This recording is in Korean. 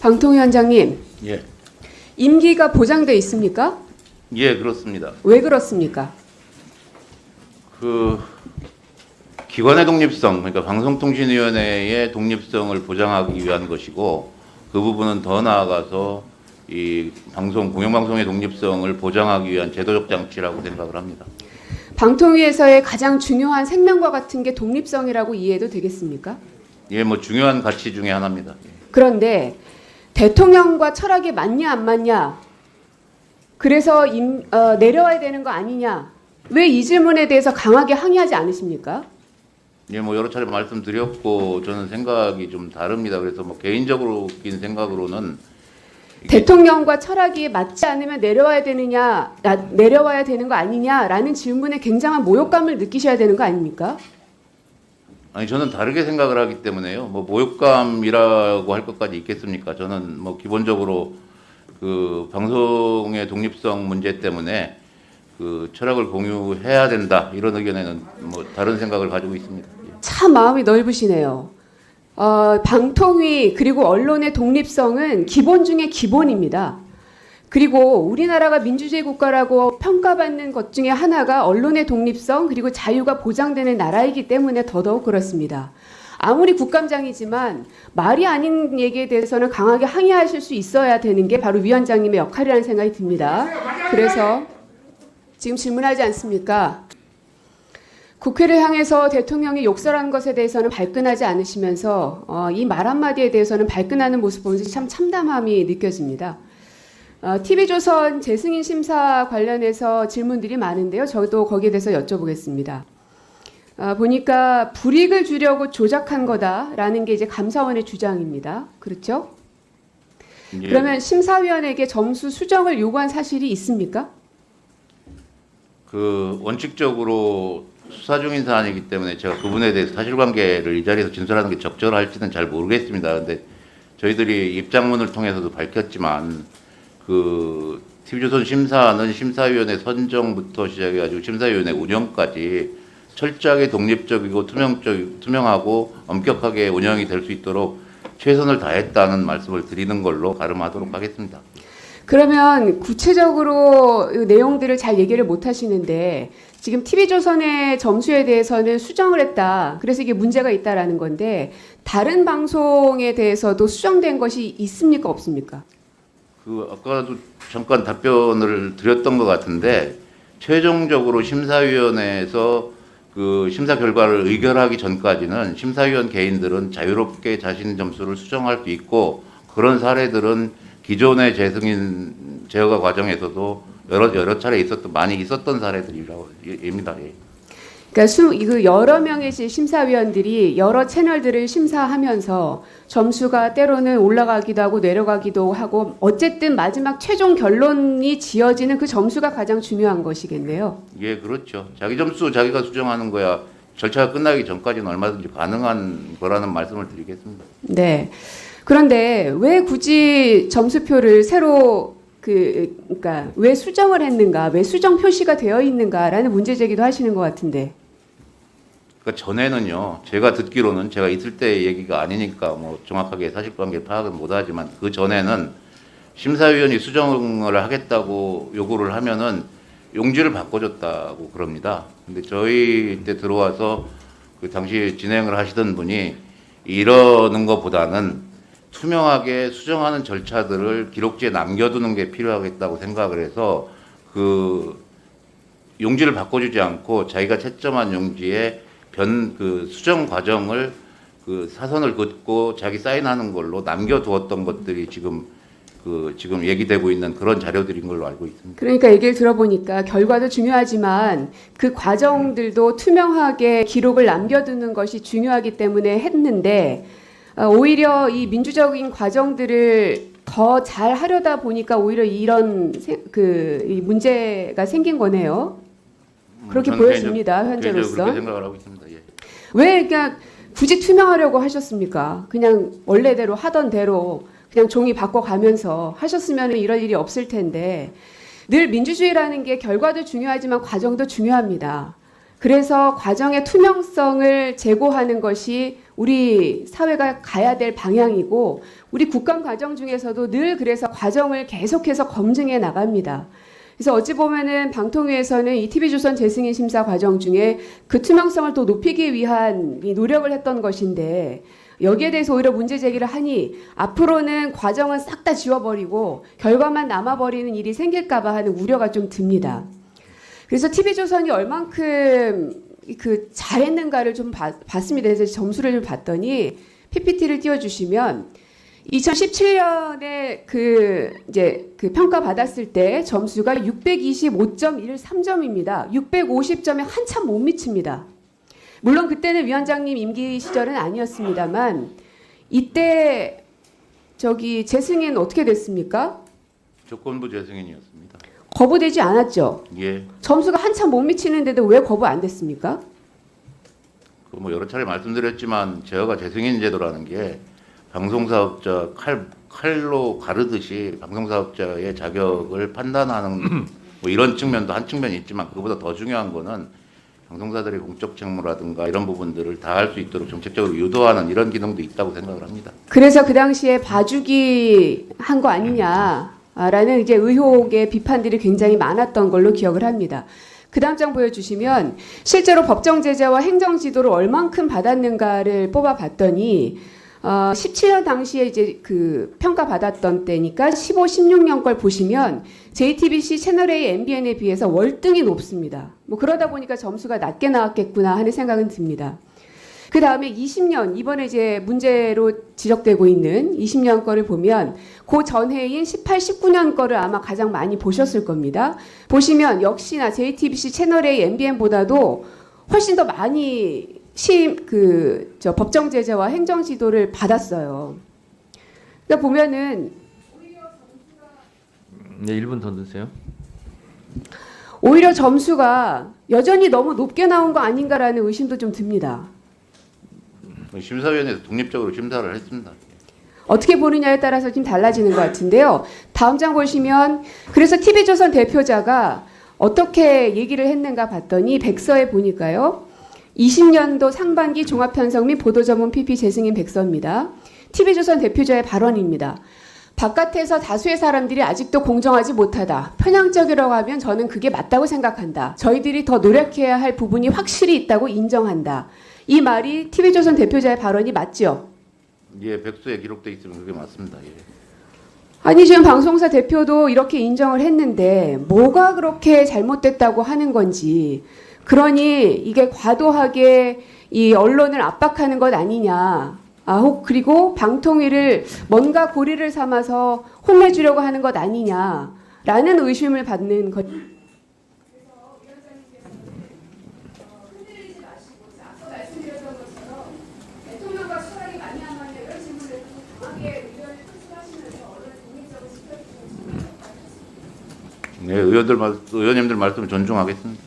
방통위원장님, 예, 임기가 보장돼 있습니까? 예, 그렇습니다. 왜 그렇습니까? 그 기관의 독립성, 그러니까 방송통신위원회의 독립성을 보장하기 위한 것이고, 그 부분은 더 나아가서 이 공영방송의 독립성을 보장하기 위한 제도적 장치라고 생각을 합니다. 방통위에서의 가장 중요한 생명과 같은 게 독립성이라고 이해해도 되겠습니까? 예, 뭐 중요한 가치 중에 하나입니다. 그런데 대통령과 철학이 맞냐 안 맞냐, 그래서 내려와야 되는 거 아니냐, 왜 이 질문에 대해서 강하게 항의하지 않으십니까? 예, 뭐 여러 차례 말씀드렸고 저는 생각이 좀 다릅니다. 그래서 뭐 개인적인 생각으로는 대통령과 철학이 맞지 않으면 내려와야 되는 거 아니냐라는 질문에 굉장한 모욕감을 느끼셔야 되는 거 아닙니까? 아니 저는 다르게 생각을 하기 때문에요. 뭐 모욕감이라고 할 것까지 있겠습니까? 저는 뭐 기본적으로 그 방송의 독립성 문제 때문에 그 철학을 공유해야 된다 이런 의견에는 뭐 다른 생각을 가지고 있습니다. 참 마음이 넓으시네요. 방통위 그리고 언론의 독립성은 기본 중에 기본입니다. 그리고 우리나라가 민주주의 국가라고 평가받는 것 중에 하나가 언론의 독립성 그리고 자유가 보장되는 나라이기 때문에 더더욱 그렇습니다. 아무리 국감장이지만 말이 아닌 얘기에 대해서는 강하게 항의하실 수 있어야 되는 게 바로 위원장님의 역할이라는 생각이 듭니다. 그래서 지금 질문하지 않습니까? 국회를 향해서 대통령이 욕설한 것에 대해서는 발끈하지 않으시면서 이 말 한마디에 대해서는 발끈하는 모습 보면서 참 참담함이 느껴집니다. TV조선 재승인 심사 관련해서 질문들이 많은데요. 저도 거기에 대해서 여쭤보겠습니다. 보니까 불이익을 주려고 조작한 거다라는 게 이제 감사원의 주장입니다. 그렇죠? 예. 그러면 심사위원에게 점수 수정을 요구한 사실이 있습니까? 그 원칙적으로 수사 중인 사안이기 때문에 제가 그분에 대해서 사실관계를 이 자리에서 진술하는 게 적절할지는 잘 모르겠습니다. 그런데 저희들이 입장문을 통해서도 밝혔지만 그 TV조선 심사는 심사위원회 선정부터 시작해가지고 심사위원회 운영까지 철저하게 독립적이고 투명하고 엄격하게 운영이 될 수 있도록 최선을 다했다는 말씀을 드리는 걸로 가름하도록 하겠습니다. 그러면 구체적으로 이 내용들을 잘 얘기를 못 하시는데 지금 TV조선의 점수에 대해서는 수정을 했다. 그래서 이게 문제가 있다라는 건데 다른 방송에 대해서도 수정된 것이 있습니까? 없습니까? 그 아까도 잠깐 답변을 드렸던 것 같은데 최종적으로 심사위원회에서 그 심사 결과를 의결하기 전까지는 심사위원 개인들은 자유롭게 자신 점수를 수정할 수 있고 그런 사례들은 기존의 재승인 제어가 과정에서도 여러 차례 많이 있었던 사례들입니다. 예. 그러니까 여러 명의 심사위원들이 여러 채널들을 심사하면서 점수가 때로는 올라가기도 하고 내려가기도 하고 어쨌든 마지막 최종 결론이 지어지는 그 점수가 가장 중요한 것이겠네요. 예, 그렇죠. 자기 점수 자기가 수정하는 거야 절차가 끝나기 전까지는 얼마든지 가능한 거라는 말씀을 드리겠습니다. 네. 그런데 왜 굳이 점수표를 새로 그러니까 왜 수정을 했는가, 왜 수정 표시가 되어 있는가라는 문제 제기도 하시는 것 같은데. 그러니까 전에는요, 제가 듣기로는 제가 있을 때 얘기가 아니니까 뭐 정확하게 사실관계 파악은 못하지만 그 전에는 심사위원이 수정을 하겠다고 요구를 하면은 용지를 바꿔줬다고 그럽니다. 근데 저희 때 들어와서 그 당시 진행을 하시던 분이 이러는 것보다는 투명하게 수정하는 절차들을 기록지에 남겨두는 게 필요하겠다고 생각을 해서 그 용지를 바꿔주지 않고 자기가 채점한 용지에 그 수정 과정을 그 사선을 긋고 자기 사인하는 걸로 남겨두었던 것들이 지금 얘기되고 있는 그런 자료들인 걸로 알고 있습니다. 그러니까 얘기를 들어보니까 결과도 중요하지만 그 과정들도 투명하게 기록을 남겨두는 것이 중요하기 때문에 했는데 오히려 이 민주적인 과정들을 더 잘 하려다 보니까 오히려 이런 이 문제가 생긴 거네요. 그렇게 보여집니다. 현재로서. 그렇게 생각을 하고 있습니다. 예. 왜 그냥 굳이 투명하려고 하셨습니까? 그냥 원래대로 하던 대로 그냥 종이 바꿔가면서 하셨으면 이럴 일이 없을 텐데 늘 민주주의라는 게 결과도 중요하지만 과정도 중요합니다. 그래서 과정의 투명성을 제고하는 것이 우리 사회가 가야 될 방향이고 우리 국감 과정 중에서도 늘 그래서 과정을 계속해서 검증해 나갑니다. 그래서 어찌 보면은 방통위에서는 이 TV조선 재승인 심사 과정 중에 그 투명성을 더 높이기 위한 이 노력을 했던 것인데 여기에 대해서 오히려 문제 제기를 하니 앞으로는 과정은 싹 다 지워버리고 결과만 남아버리는 일이 생길까봐 하는 우려가 좀 듭니다. 그래서 TV조선이 얼만큼 그 잘했는가를 좀 봤습니다. 그래서 점수를 좀 봤더니 PPT를 띄워주시면 2017년에 그 평가 받았을 때 점수가 625.13점입니다. 650점에 한참 못 미칩니다. 물론 그때는 위원장님 임기 시절은 아니었습니다만 이때 재승인 어떻게 됐습니까? 조건부 재승인이었습니다. 거부되지 않았죠. 예. 점수가 한참 못 미치는데도 왜 거부 안 됐습니까? 그 뭐 여러 차례 말씀드렸지만 제어가 재승인 제도라는 게 방송사업자 칼로 가르듯이 방송사업자의 자격을 판단하는 뭐 이런 측면도 한 측면이 있지만 그보다 더 중요한 거는 방송사들의 공적 책무라든가 이런 부분들을 다 할 수 있도록 정책적으로 유도하는 이런 기능도 있다고 생각을 합니다. 그래서 그 당시에 봐주기 한 거 아니냐라는 이제 의혹의 비판들이 굉장히 많았던 걸로 기억을 합니다. 그 다음 장 보여주시면 실제로 법정 제재와 행정 지도를 얼만큼 받았는가를 뽑아봤더니 17년 당시에 이제 그 평가 받았던 때니까 15, 16년 걸 보시면 JTBC, 채널A, MBN에 비해서 월등히 높습니다. 뭐 그러다 보니까 점수가 낮게 나왔겠구나 하는 생각은 듭니다. 그 다음에 20년, 이번에 이제 문제로 지적되고 있는 20년 거를 보면 그 전해인 18, 19년 거를 아마 가장 많이 보셨을 겁니다. 보시면 역시나 JTBC, 채널A, MBN보다도 훨씬 더 많이 법정 제재와 행정 지도를 받았어요. 그러니까 보면은 네, 1분 더 드세요. 오히려 점수가 여전히 너무 높게 나온 거 아닌가라는 의심도 좀 듭니다. 심사위원회에서 독립적으로 심사를 했습니다. 어떻게 보느냐에 따라서 좀 달라지는 것 같은데요. 다음 장 보시면 그래서 TV조선 대표자가 어떻게 얘기를 했는가 봤더니 백서에 보니까요. 20년도 상반기 종합편성 및 보도전문 PP 재승인 백서입니다. TV조선 대표자의 발언입니다. 바깥에서 다수의 사람들이 아직도 공정하지 못하다. 편향적이라고 하면 저는 그게 맞다고 생각한다. 저희들이 더 노력해야 할 부분이 확실히 있다고 인정한다. 이 말이 TV조선 대표자의 발언이 맞죠? 예, 백서에 기록돼 있으면 그게 맞습니다. 예. 아니 지금 방송사 대표도 이렇게 인정을 했는데 뭐가 그렇게 잘못됐다고 하는 건지 그러니 이게 과도하게 이 언론을 압박하는 것 아니냐. 그리고 방통위를 뭔가 고리를 삼아서 혼내주려고 하는 것 아니냐라는 의심을 받는 것. 그래서 위원장님께서는 흔들리지 마시고 앞서 말씀드렸던 것처럼 대통령과 수락이 많이 안 맞냐 이런 질문을 강하게 의견을 표출하시면서 언론을 독립적으로 지켜주시는 네, 의원님들 말씀 존중하겠습니다.